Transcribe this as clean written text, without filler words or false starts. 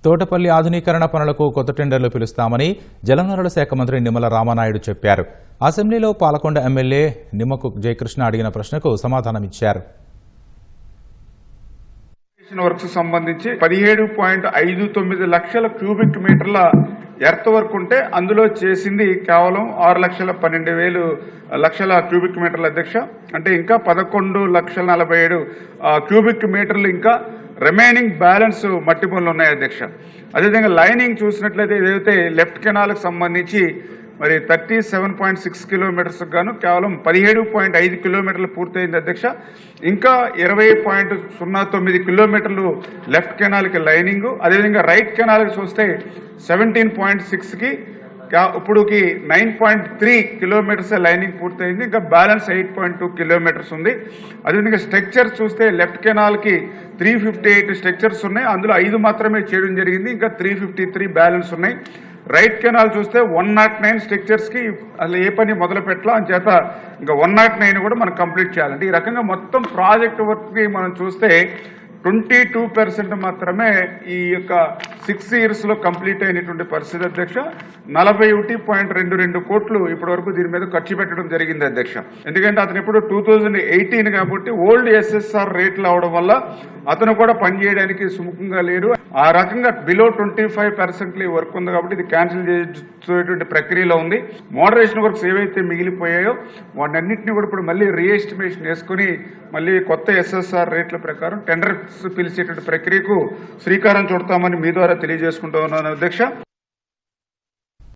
తోటపల్లి ఆధునీకరణ పనులకు కొత్త టెండర్లు పిలుస్తామని జలవనరుల శాఖ మంత్రి నిమ్మల రామానాయుడు చెప్పారు. అసెంబ్లీలో పాలకొండ ఎమ్మెల్యే నిమ్మకు జయకృష్ణ అడిగిన ప్రశ్నకు సమాధానమిచ్చారు. వర్క్స్ సంబంధించి 17.59 లక్షల క్యూబిక్ మీటర్ల ఎర్త్ వర్క్ ఉంటే అందులో చేసింది కేవలం 6,12,000 క్యూబిక్ మీటర్ల అధ్యక్ష. అంటే ఇంకా 11,47,000 క్యూబిక్ మీటర్లు ఇంకా రిమైనింగ్ బ్యాలెన్స్ మట్టి పనులు ఉన్నాయి అధ్యక్ష. అదేవిధంగా లైనింగ్ చూసినట్లయితే ఏదైతే లెఫ్ట్ కెనాల్కి సంబంధించి మరి 37.6 కిలోమీటర్స్ గాను కేవలం 17.5 కిలోమీటర్లు పూర్తయింది అధ్యక్ష. ఇంకా 20.09 కిలోమీటర్లు లెఫ్ట్ కెనాల్కి లైనింగ్. అదేవిధంగా రైట్ కెనాల్కి చూస్తే 17.6కి ఇప్పుడుకి 9.3 కిలోమీటర్స్ లైనింగ్ పూర్తయింది. ఇంకా బ్యాలెన్స్ 8.2 కిలోమీటర్స్ ఉంది. అదేవిధంగా స్ట్రక్చర్స్ చూస్తే లెఫ్ట్ కెనాల్కి 358 స్ట్రక్చర్స్ ఉన్నాయి. అందులో 5 మాత్రమే చేయడం జరిగింది. ఇంకా 353 బ్యాలెన్స్ ఉన్నాయి. రైట్ కెనాల్ చూస్తే 109 స్ట్రక్చర్స్కి అసలు ఏ పని మొదలు పెట్టాలో అని చేత ఇంకా 109 కూడా మనం కంప్లీట్ చేయాలంటే ఈ రకంగా మొత్తం ప్రాజెక్ట్ వర్క్కి మనం చూస్తే 22% మాత్రమే ఈ యొక్క 6 ఇయర్స్లో కంప్లీట్ అయినటువంటి పరిస్థితి అధ్యక్ష. 41.22 కోట్లు ఇప్పటి వరకు దీని మీద ఖర్చు పెట్టడం జరిగింది అధ్యక్ష. ఎందుకంటే అతను ఇప్పుడు 2018 కాబట్టి ఓల్డ్ ఎస్ఎస్ఆర్ రేట్లు అవడం వల్ల అతను కూడా పనిచేయడానికి సుముఖంగా లేరు. ఆ రకంగా బిలో 25% వర్క్ ఉంది కాబట్టి ఇది క్యాన్సిల్ చేసేటువంటి ప్రక్రియలో ఉంది. మోడరేషన్ వర్క్స్ ఏవైతే మిగిలిపోయాయో వాటన్నింటినీ కూడా ఇప్పుడు మళ్ళీ రీఎస్టిమేషన్ చేసుకుని మళ్ళీ కొత్త ఎస్ఎస్ఆర్ రేట్ల ప్రకారం టెండర్ పిలిచేటువంటి ప్రక్రియకు శ్రీకారం చుడతామని మీ ద్వారా తెలియజేసుకుంటూ ఉన్నాను అధ్యక్ష.